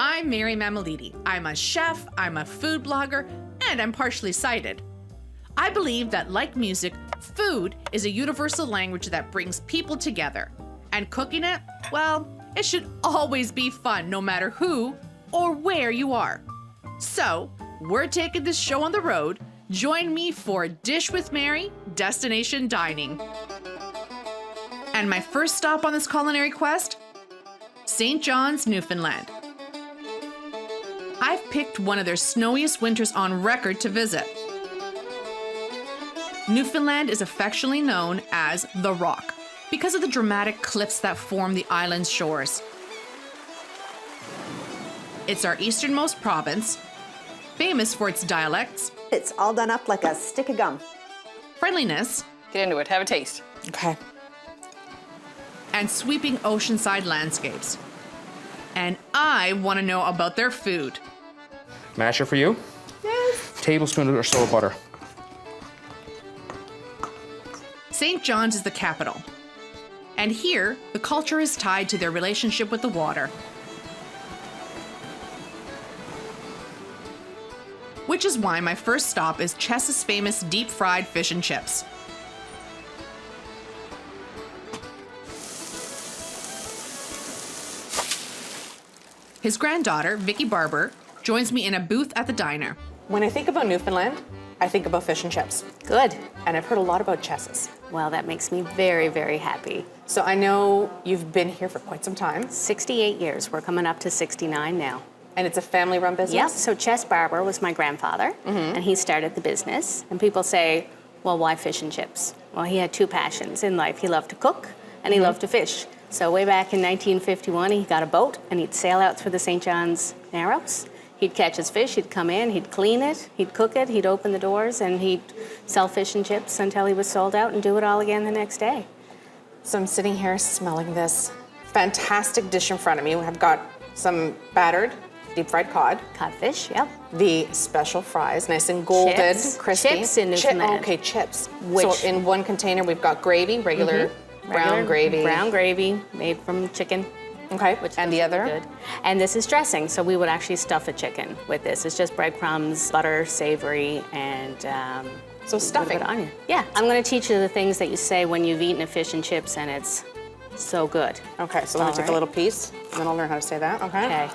I'm Mary Mammoliti. I'm a chef, I'm a food blogger, and I'm partially sighted. I believe that, like music, food is a universal language that brings people together. And cooking it, well, it should always be fun no matter who or where you are. So, we're taking this show on the road. Join me for Dish with Mary, Destination Dining. And my first stop on this culinary quest? St. John's, Newfoundland. I've picked one of their snowiest winters on record to visit. Newfoundland is affectionately known as The Rock because of the dramatic cliffs that form the island's shores. It's our easternmost province, famous for its dialects. It's all done up like a stick of gum. Friendliness. Get into it, have a taste. Okay. And sweeping oceanside landscapes. And I want to know about their food. Masher for you? Yes. Tablespoon or so of butter. St. John's is the capital. And here, the culture is tied to their relationship with the water. Which is why my first stop is Chess's famous deep-fried fish and chips. His granddaughter, Vicky Barber, joins me in a booth at the diner. When I think about Newfoundland, I think about fish and chips. Good. And I've heard a lot about Chess's. Well, that makes me very, very happy. So I know you've been here for quite some time. 68 years. We're coming up to 69 now. And it's a family-run business? Yep. So Chess Barber was my grandfather, and he started the business. And people say, well, why fish and chips? Well, he had two passions in life. He loved to cook, and he loved to fish. So way back in 1951, he got a boat, and he'd sail out through the St. John's Narrows. He'd catch his fish, he'd come in, he'd clean it, he'd cook it, he'd open the doors, and he'd sell fish and chips until he was sold out and do it all again the next day. So I'm sitting here smelling this fantastic dish in front of me. I've got some battered deep-fried cod. Codfish, yep. The special fries, nice and golden, Chips. crispy. Chips in Newfoundland. Okay, chips. Which- So in one container, we've got gravy, regular brown gravy. Brown gravy made from chicken. Okay, Which and is the really other? good. And this is dressing, so we would actually stuff a chicken with this. It's just breadcrumbs, butter, savory, and So a stuffing. little bit of onion. Yeah, I'm going to teach you the things that you say when you've eaten a fish and chips, and it's so good. Okay, so let me All take a right. little piece, and then I'll learn how to say that, okay? Okay.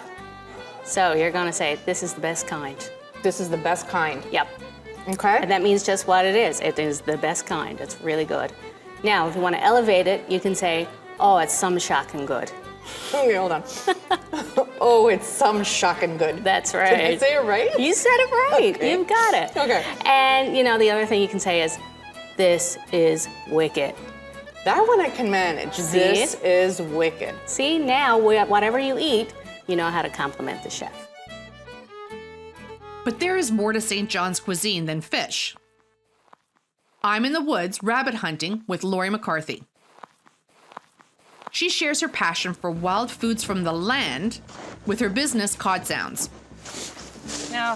So you're going to say, this is the best kind. This is the best kind. Yep. Okay. And that means just what it is. It is the best kind. It's really good. Now, if you want to elevate it, you can say, oh, it's some shocking good. Okay, hold on. Oh, it's some shocking good. That's right. Did I say it right? You said it right. Okay. You've got it. Okay. And, you know, the other thing you can say is, this is wicked. That one I can manage. See This it? is wicked. See, now, whatever you eat, you know how to compliment the chef. But there is more to St. John's cuisine than fish. I'm in the woods rabbit hunting with Lori McCarthy. She shares her passion for wild foods from the land with her business, Cod Sounds. Now,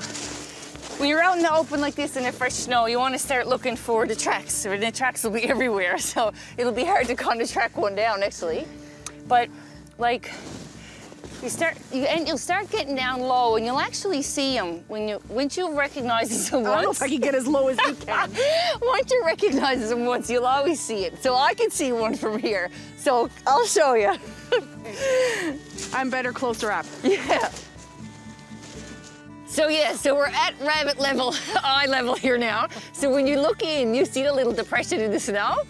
when you're out in the open like this in the fresh snow, you want to start looking for the tracks. And the tracks will be everywhere, so it'll be hard to kind of track one down, actually. But, like, you'll start getting down low, and you'll actually see them once you recognize them once. I don't know if I can get as low as you can. Once you recognize them once, you'll always see it. So I can see one from here. So I'll show you. I'm better closer up. Yeah. So we're at rabbit level, eye level here now. So when you look in, you see the little depression in the snow.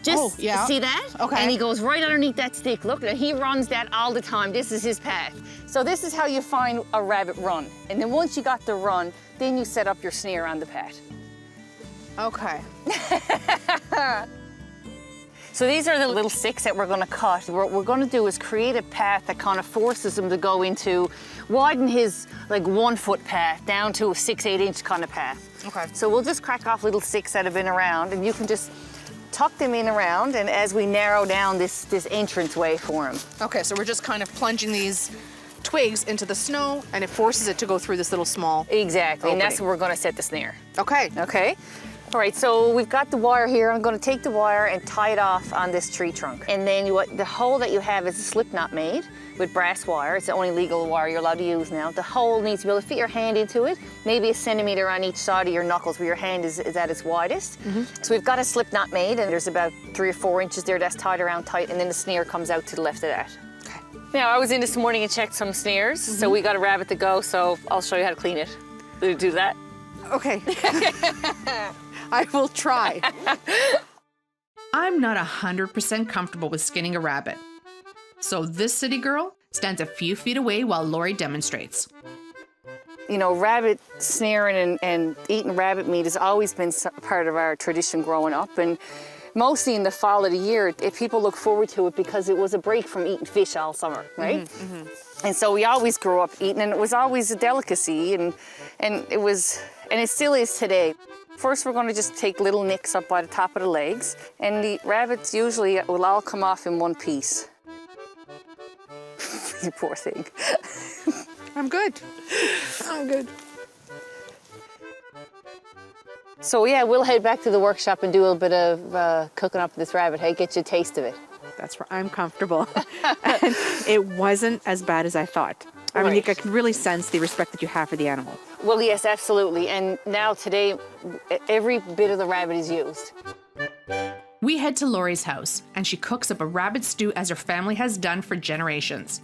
Just yeah. see that? Okay. And he goes right underneath that stick. Look, and he runs that all the time. This is his path. So this is how you find a rabbit run. And then once you got the run, then you set up your snare on the path. Okay. So these are the little sticks that we're going to cut. What we're going to do is create a path that kind of forces him to go into, widen his like 1 foot path down to a 6-8 inch kind of path. Okay. So we'll just crack off little sticks that have been around, and you can just tuck them in around, and as we narrow down this entrance way for him. Okay, so we're just kind of plunging these twigs into the snow, and it forces it to go through this little small Exactly, and that's opening. where we're going to set the snare. Okay. Okay? All right, so we've got the wire here. I'm going to take the wire and tie it off on this tree trunk. And then the hole that you have is a slip knot made with brass wire. It's the only legal wire you're allowed to use now. The hole needs to be able to fit your hand into it, maybe a centimetre on each side of your knuckles where your hand is at its widest. So we've got a slip knot made, and there's about 3 or 4 inches there that's tied around tight, and then the snare comes out to the left of that. Okay. Now, I was in this morning and checked some snares, so we got a rabbit to go, so I'll show you how to clean it. Do that. Okay. I will try. I'm not 100% comfortable with skinning a rabbit. So this city girl stands a few feet away while Lori demonstrates. You know, rabbit snaring and eating rabbit meat has always been part of our tradition growing up. And mostly in the fall of the year, people look forward to it because it was a break from eating fish all summer, right? And so we always grew up eating, and it was always a delicacy, and it still is today. First, we're going to just take little nicks up by the top of the legs, and the rabbits usually will all come off in one piece. You poor thing. I'm good. I'm good. So yeah, we'll head back to the workshop and do a little bit of cooking up this rabbit. Hey, get you a taste of it. That's where I'm comfortable. And it wasn't as bad as I thought. I mean, I can really sense the respect that you have for the animal. Well, yes, absolutely. And now today, every bit of the rabbit is used. We head to Lori's house, and she cooks up a rabbit stew as her family has done for generations.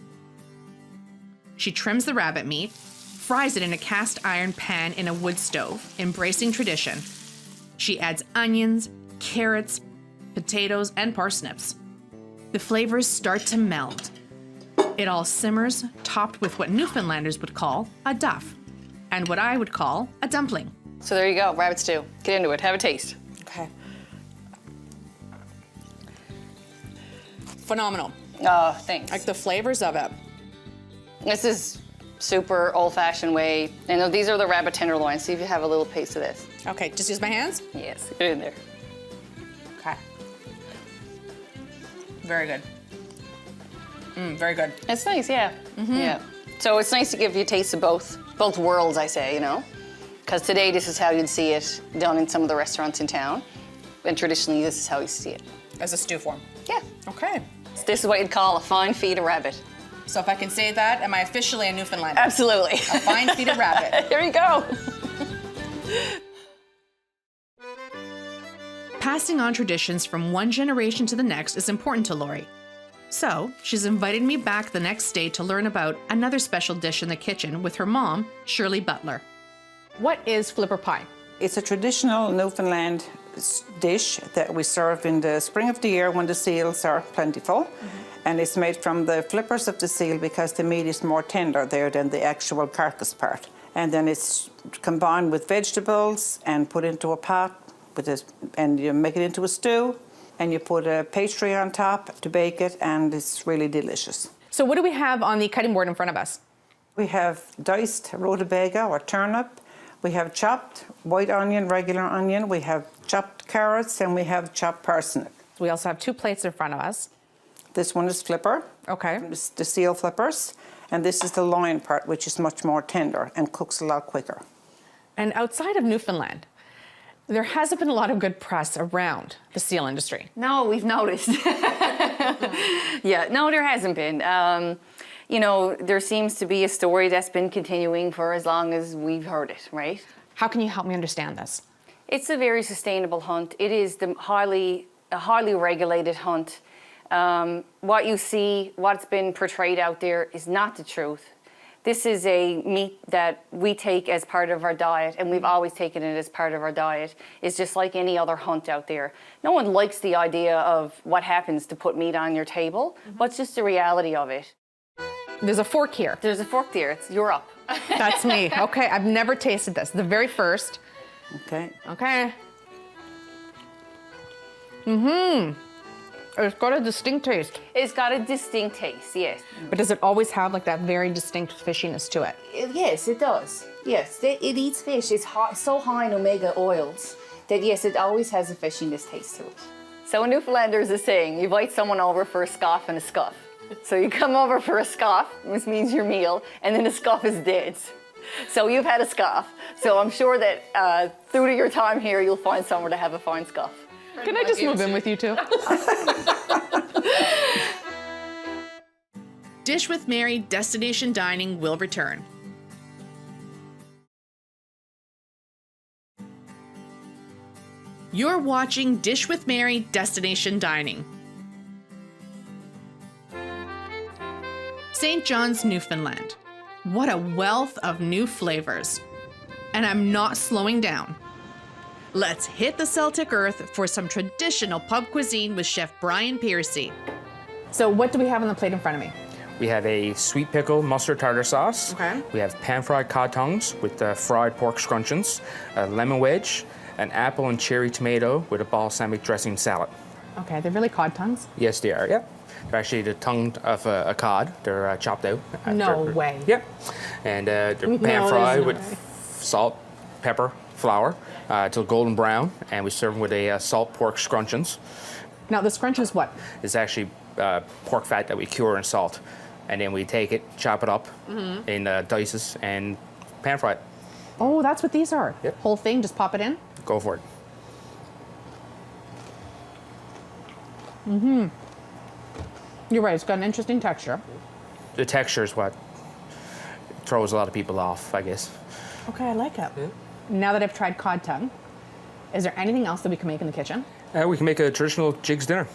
She trims the rabbit meat, fries it in a cast iron pan in a wood stove, embracing tradition. She adds onions, carrots, potatoes, and parsnips. The flavors start to meld. It all simmers, topped with what Newfoundlanders would call a duff, and what I would call a dumpling. So there you go, rabbit stew. Get into it, have a taste. Okay. Phenomenal. Oh, thanks. Like the flavors of it. This is super old-fashioned way. You know, these are the rabbit tenderloins. See if you have a little taste of this. Okay, just use my hands? Yes, get it in there. Okay. Very good. Very good. It's nice, yeah. Yeah. So it's nice to give you a taste of both worlds, I say, you know? Because today this is how you'd see it done in some of the restaurants in town. And traditionally, this is how you see it. As a stew form? Yeah. Okay. So this is what you'd call a fine feed of rabbit. So if I can say that, am I officially a Newfoundlander? Absolutely. A fine feed of rabbit. There you go. Passing on traditions from one generation to the next is important to Lori. So, she's invited me back the next day to learn about another special dish in the kitchen with her mom, Shirley Butler. What is flipper pie? It's a traditional Newfoundland dish that we serve in the spring of the year when the seals are plentiful. And it's made from the flippers of the seal because the meat is more tender there than the actual carcass part. And then it's combined with vegetables and put into a pot and you make it into a stew. And you put a pastry on top to bake it, and it's really delicious. So what do we have on the cutting board in front of us? We have diced rutabaga or turnip. We have chopped white onion, regular onion. We have chopped carrots, and we have chopped parsnip. We also have 2 plates in front of us. This one is flipper. Okay. It's the seal flippers. And this is the loin part, which is much more tender and cooks a lot quicker. And outside of Newfoundland, there hasn't been a lot of good press around the seal industry. No, we've noticed. Yeah, no, there hasn't been. You know, there seems to be a story that's been continuing for as long as we've heard it, right? How can you help me understand this? It's a very sustainable hunt. It is a highly regulated hunt. What you see, what's been portrayed out there is not the truth. This is a meat that we take as part of our diet, and we've always taken it as part of our diet. It's just like any other hunt out there. No one likes the idea of what happens to put meat on your table, but it's just the reality of it. There's a fork here. There's a fork there. You're up. That's me. Okay, I've never tasted this. The very first. Okay. Okay. It's got a distinct taste. It's got a distinct taste, yes. But does it always have like that very distinct fishiness to it? Yes, it does. Yes, it eats fish. It's so high in omega oils that yes, it always has a fishiness taste to it. So in Newfoundland there's a saying, you invite someone over for a scoff and a scuff. So you come over for a scoff, which means your meal, and then a scuff is dead. So you've had a scoff. So I'm sure that through to your time here, you'll find somewhere to have a fine scoff. Can I just move in with you two? Dish with Mary Destination Dining will return. You're watching Dish with Mary Destination Dining. St. John's, Newfoundland. What a wealth of new flavors. And I'm not slowing down. Let's hit the Celtic earth for some traditional pub cuisine with Chef Brian Piercy. So what do we have on the plate in front of me? We have a sweet pickle mustard tartar sauce. Okay. We have pan-fried cod tongues with fried pork scrunchions, a lemon wedge, an apple and cherry tomato with a balsamic dressing salad. Okay, they're really cod tongues. Yes, they are, yeah. They're actually the tongue of a cod. They're chopped out. No way. Yep. And they're there's pan-fried no with way. salt, pepper, flour, till golden brown, and we serve them with a salt pork scrunchions. Now the scrunch is what? It's actually pork fat that we cure in salt. And then we take it, chop it up in dices, and pan-fry it. Oh, that's what these are. Yep. Whole thing, just pop it in? Go for it. You're right, it's got an interesting texture. The texture is what throws a lot of people off, I guess. Okay, I like it. Now that I've tried cod tongue, is there anything else that we can make in the kitchen? We can make a traditional Jig's dinner.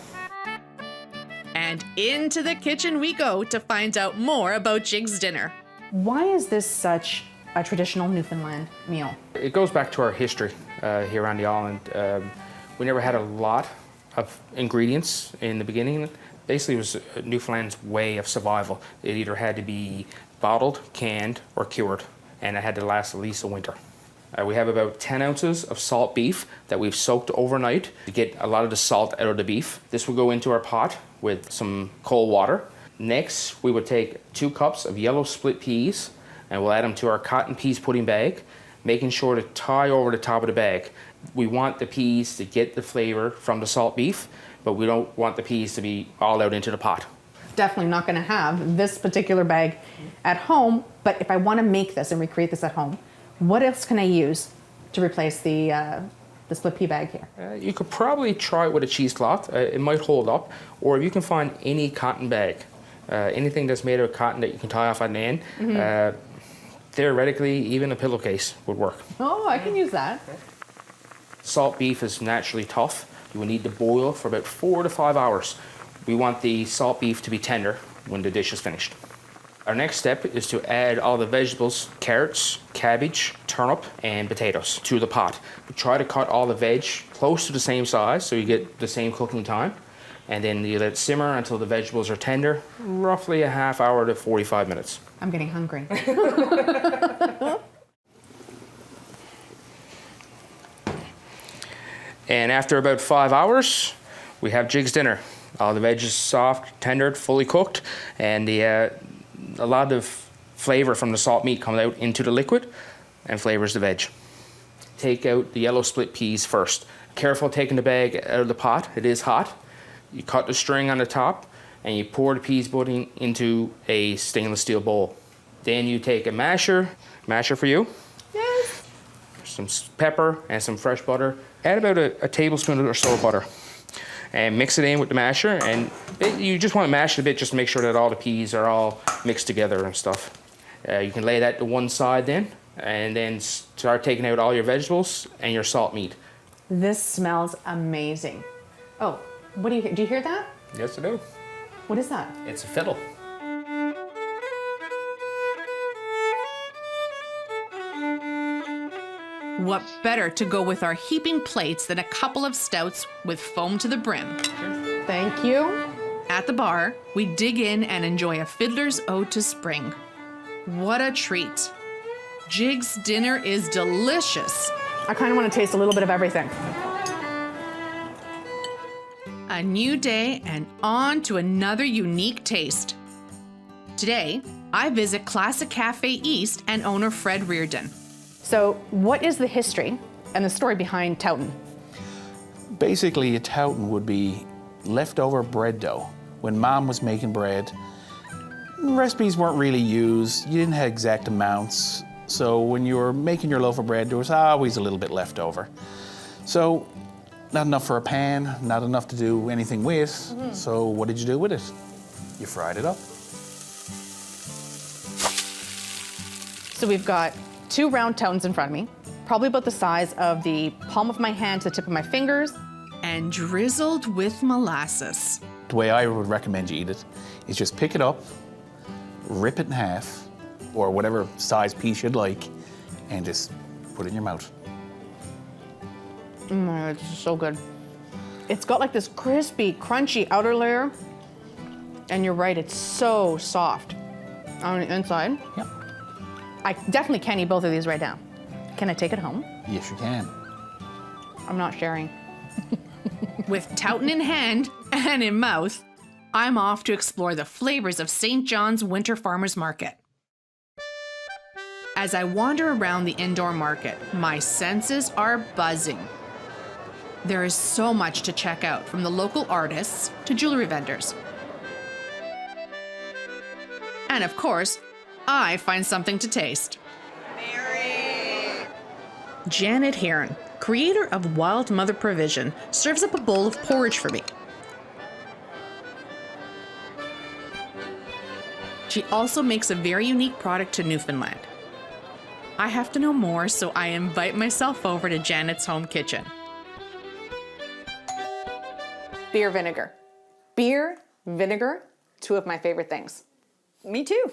And into the kitchen we go to find out more about Jig's dinner. Why is this such a traditional Newfoundland meal? It goes back to our history here on the island. We never had a lot of ingredients in the beginning. Basically, it was Newfoundland's way of survival. It either had to be bottled, canned, or cured, and it had to last at least a winter. We have about 10 ounces of salt beef that we've soaked overnight to get a lot of the salt out of the beef. This will go into our pot with some cold water. Next, we would take 2 cups of yellow split peas and we'll add them to our cotton peas pudding bag, making sure to tie over the top of the bag. We want the peas to get the flavor from the salt beef, but we don't want the peas to be all out into the pot. Definitely not going to have this particular bag at home, but if I want to make this and recreate this at home, what else can I use to replace the split pea bag here? You could probably try it with a cheesecloth. It might hold up, or if you can find any cotton bag, anything that's made of cotton that you can tie off at the end, theoretically, even a pillowcase would work. Oh, I can use that. Salt beef is naturally tough. You will need to boil for about 4 to 5 hours. We want the salt beef to be tender when the dish is finished. Our next step is to add all the vegetables, carrots, cabbage, turnip, and potatoes to the pot. We try to cut all the veg close to the same size so you get the same cooking time. And then you let it simmer until the vegetables are tender, roughly a half hour to 45 minutes. I'm getting hungry. And after about 5 hours, we have Jig's dinner. All the veg is soft, tendered, fully cooked, and a lot of flavor from the salt meat comes out into the liquid and flavors the veg. Take out the yellow split peas first. Careful taking the bag out of the pot, it is hot. You cut the string on the top and you pour the peas pudding into a stainless steel bowl. Then you take a masher for you. Yes. Some pepper and some fresh butter. Add about a tablespoon or so of butter and mix it in with the masher, and you just want to mash it a bit just to make sure that all the peas are all mixed together and stuff. You can lay that to one side then, and then start taking out all your vegetables and your salt meat. This smells amazing. Oh, what do you hear that? Yes, I do. What is that? It's a fiddle. What better to go with our heaping plates than a couple of stouts with foam to the brim? Thank you. At the bar, we dig in and enjoy a fiddler's ode to spring. What a treat. Jig's dinner is delicious. I kind of want to taste a little bit of everything. A new day and on to another unique taste. Today, I visit Classic Cafe East and owner Fred Reardon. So what is the history and the story behind Towton? Basically, a Towton would be leftover bread dough. When Mom was making bread, recipes weren't really used. You didn't have exact amounts. So when you were making your loaf of bread, there was always a little bit left over. So not enough for a pan, not enough to do anything with. So what did you do with it? You fried it up. So we've got 2 round tones in front of me, probably about the size of the palm of my hand to the tip of my fingers. And drizzled with molasses. The way I would recommend you eat it is just pick it up, rip it in half, or whatever size piece you'd like, and just put it in your mouth. Oh my God, this is so good. It's got like this crispy, crunchy outer layer, and you're right, it's so soft on the inside. Yep. I definitely can eat both of these right now. Can I take it home? Yes, you can. I'm not sharing. With Towton in hand and in mouth, I'm off to explore the flavors of St. John's Winter Farmers Market. As I wander around the indoor market, my senses are buzzing. There is so much to check out, from the local artists to jewelry vendors. And of course, I find something to taste. Mary! Janet Heron, creator of Wild Mother Provision, serves up a bowl of porridge for me. She also makes a very unique product to Newfoundland. I have to know more, so I invite myself over to Janet's home kitchen. Beer vinegar. Beer, vinegar, 2 of my favorite things. Me too.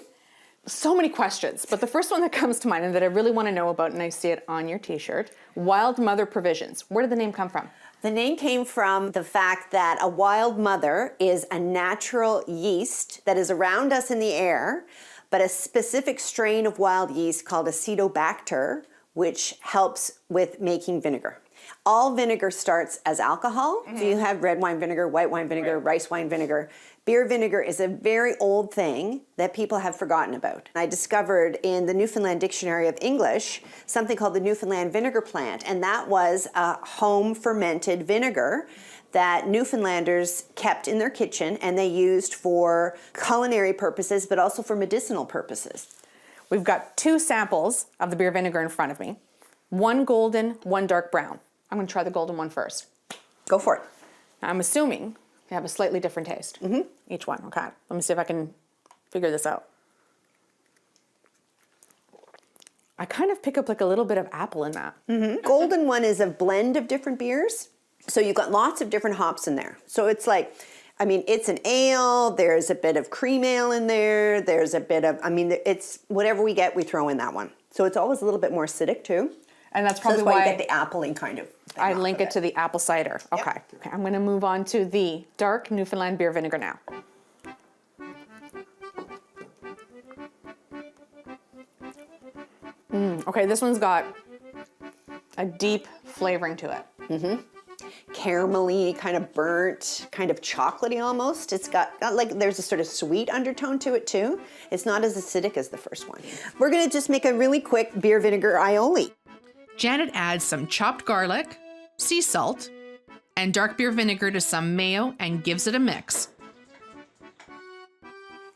So many questions, but the first one that comes to mind and that I really want to know about, and I see it on your t-shirt, Wild Mother Provisions. Where did the name come from? The name came from the fact that a wild mother is a natural yeast that is around us in the air, but a specific strain of wild yeast called Acetobacter, which helps with making vinegar. All vinegar starts as alcohol. So you have red wine vinegar, white wine vinegar, rice wine vinegar. Beer vinegar is a very old thing that people have forgotten about. I discovered in the Newfoundland Dictionary of English something called the Newfoundland vinegar plant, and that was a home fermented vinegar that Newfoundlanders kept in their kitchen and they used for culinary purposes, but also for medicinal purposes. We've got 2 samples of the beer vinegar in front of me. 1 golden, 1 dark brown. I'm going to try the golden one first. Go for it. Now, I'm assuming they have a slightly different taste. Each one, okay. Let me see if I can figure this out. I kind of pick up like a little bit of apple in that. Golden one is a blend of different beers. So you've got lots of different hops in there. So it's like, I mean, it's an ale, there's a bit of cream ale in there, there's a bit of, I mean, it's whatever we get, we throw in that one. So it's always a little bit more acidic too. And that's So probably that's why why you get the appley kind of thing I off link of it to the apple cider. Okay. Okay, I'm going to move on to the dark Newfoundland beer vinegar now. Okay, this one's got a deep flavoring to it. Caramelly, kind of burnt, kind of chocolatey almost. It's got like, there's a sort of sweet undertone to it too. It's not as acidic as the first one. We're gonna just make a really quick beer vinegar aioli. Janet adds some chopped garlic, sea salt, and dark beer vinegar to some mayo and gives it a mix.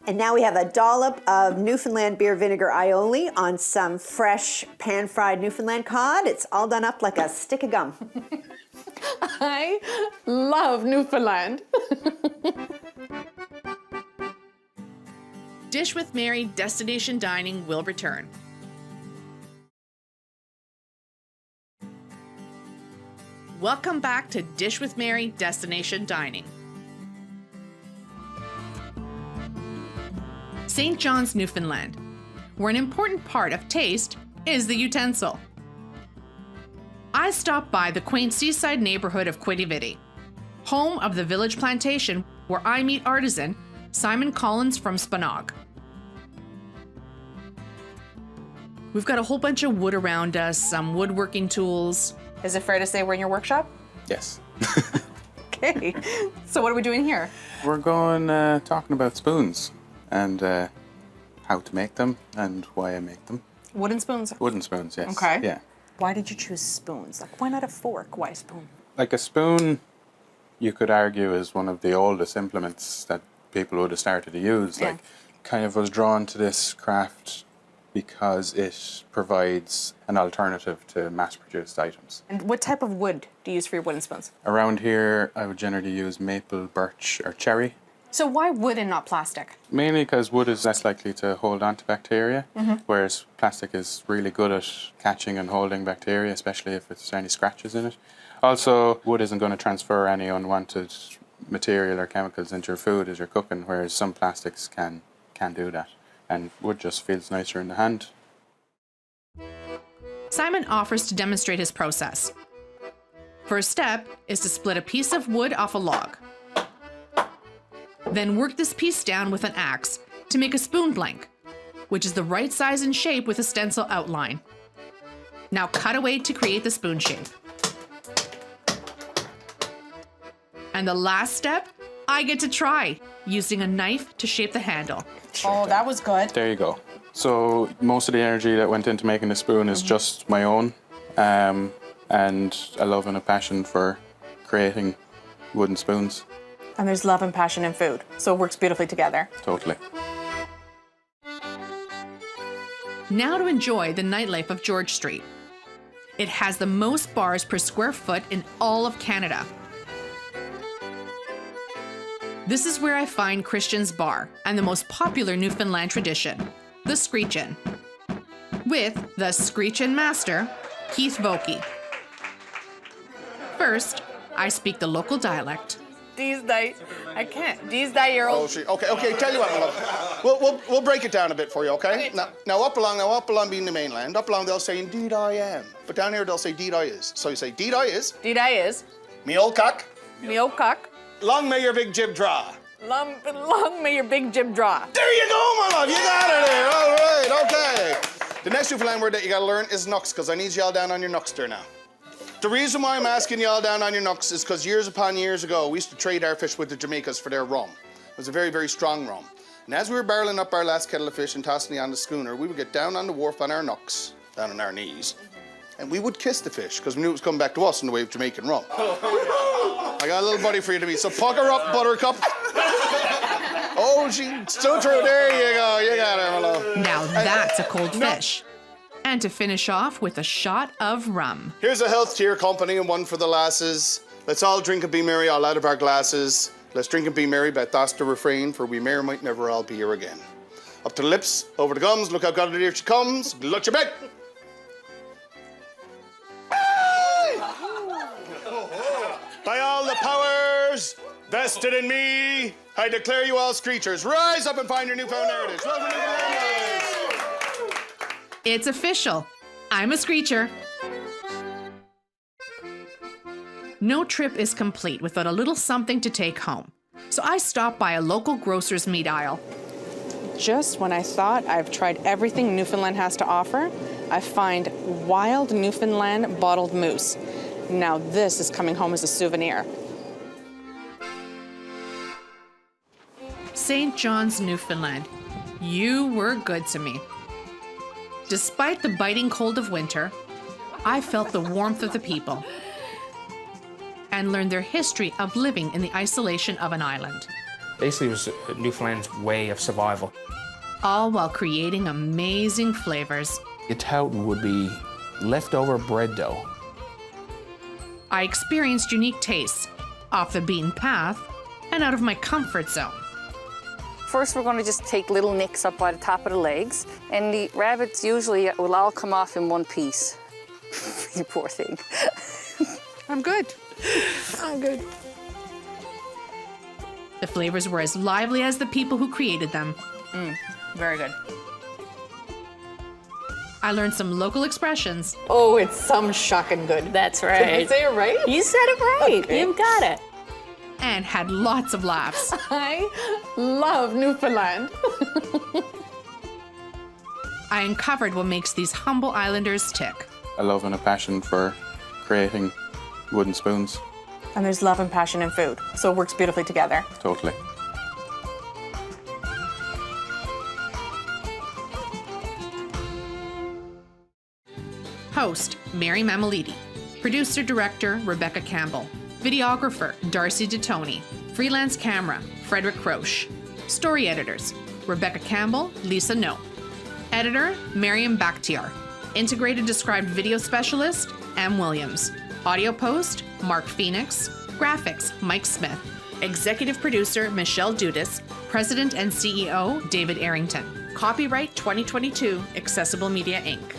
And now we have a dollop of Newfoundland beer vinegar aioli on some fresh pan-fried Newfoundland cod. It's all done up like a stick of gum. I love Newfoundland. Dish with Mary Destination Dining will return. Welcome back to Dish with Mary Destination Dining. St. John's, Newfoundland, where an important part of taste is the utensil. I stopped by the quaint seaside neighborhood of Quidi-Vidi, home of the village plantation where I meet artisan Simon Collins from Spanog. We've got a whole bunch of wood around us, some woodworking tools. Is it fair to say we're in your workshop? Yes. Okay. So what are we doing here? We're going talking about spoons and how to make them and why I make them. Wooden spoons? Wooden spoons, yes. Okay. Yeah. Why did you choose spoons? Like, why not a fork? Why a spoon? Like a spoon, you could argue, is one of the oldest implements that people would have started to use. Yeah. Like, kind of was drawn to this craft because it provides an alternative to mass-produced items. And what type of wood do you use for your wooden spoons? Around here, I would generally use maple, birch, or cherry. So why wood and not plastic? Mainly because wood is less likely to hold on to bacteria, whereas plastic is really good at catching and holding bacteria, especially if there's any scratches in it. Also, wood isn't going to transfer any unwanted material or chemicals into your food as you're cooking, whereas some plastics can do that. And wood just feels nicer in the hand. Simon offers to demonstrate his process. First step is to split a piece of wood off a log. Then work this piece down with an axe to make a spoon blank, which is the right size and shape with a stencil outline. Now cut away to create the spoon shape. And the last step, I get to try, using a knife to shape the handle. Oh, that was good. There you go. So most of the energy that went into making the spoon is just my own, and a love and a passion for creating wooden spoons. And there's love and passion in food, so it works beautifully together. Totally. Now to enjoy the nightlife of George Street. It has the most bars per square foot in all of Canada. This is where I find Christian's Bar and the most popular Newfoundland tradition, the Screechin', with the Screechin' master, Keith Vokey. First, I speak the local dialect. These days, I can't. These days, you're old. Okay, tell you what, my love. We'll break it down a bit for you, okay? Now up along being the mainland, up along they'll say, indeed I am. But down here they'll say, deed I is. So you say, deed I is. Deed I is. Me old cock. Me old cock. Long may your big jib draw. Long may your big jib draw. There you go, my love. You got it there. All right, okay. The next Newfoundland word that you gotta learn is nux, because I need y'all down on your nux there now. The reason why I'm asking y'all down on your nux is because years upon years ago, we used to trade our fish with the Jamaicas for their rum. It was a very, very strong rum. And as we were barreling up our last kettle of fish and tossing it on the schooner, we would get down on the wharf on our nux, down on our knees, and we would kiss the fish because we knew it was coming back to us in the way of Jamaican rum. I got a little buddy for you to meet, so pucker up, Buttercup. Oh, she stood through. There you go. You got her, my love. Now that's a cold fish. And to finish off with a shot of rum. Here's a health to your company and one for the lasses. Let's all drink and be merry all out of our glasses. Let's drink and be merry, but that's the refrain, for we may or might never all be here again. Up to the lips, over the gums, look how God here she comes. Look your back. By all the powers vested in me, I declare you all screechers, rise up and find your newfound heritage. Welcome to Newfoundland. It's official. I'm a screecher. No trip is complete without a little something to take home. So I stopped by a local grocer's meat aisle. Just when I thought I've tried everything Newfoundland has to offer, I find wild Newfoundland bottled moose. Now this is coming home as a souvenir. St. John's, Newfoundland. You were good to me. Despite the biting cold of winter, I felt the warmth of the people and learned their history of living in the isolation of an island. Basically, it was Newfoundland's way of survival. All while creating amazing flavors. Italian would be leftover bread dough. I experienced unique tastes, off the beaten path, and out of my comfort zone. First, we're going to just take little nicks up by the top of the legs, and the rabbits usually will all come off in one piece. You poor thing. I'm good. I'm good. The flavors were as lively as the people who created them. Very good. I learned some local expressions. Oh, it's some shocking good. That's right. Did I say it right? You said it right. Okay. You've got it. And had lots of laughs. I love Newfoundland. I uncovered what makes these humble islanders tick. A love and a passion for creating wooden spoons. And there's love and passion in food, so it works beautifully together. Totally. Host, Mary Mammoliti. Producer-director, Rebecca Campbell. Videographer, Darcy DeToni. Freelance camera, Frederick Croche. Story editors, Rebecca Campbell, Lisa No. Editor, Mary Mammoliti. Integrated Described Video Specialist, M. Williams. Audio Post, Mark Phoenix. Graphics, Mike Smith. Executive Producer, Michelle Dudas. President and CEO, David Arrington. Copyright 2022, Accessible Media, Inc.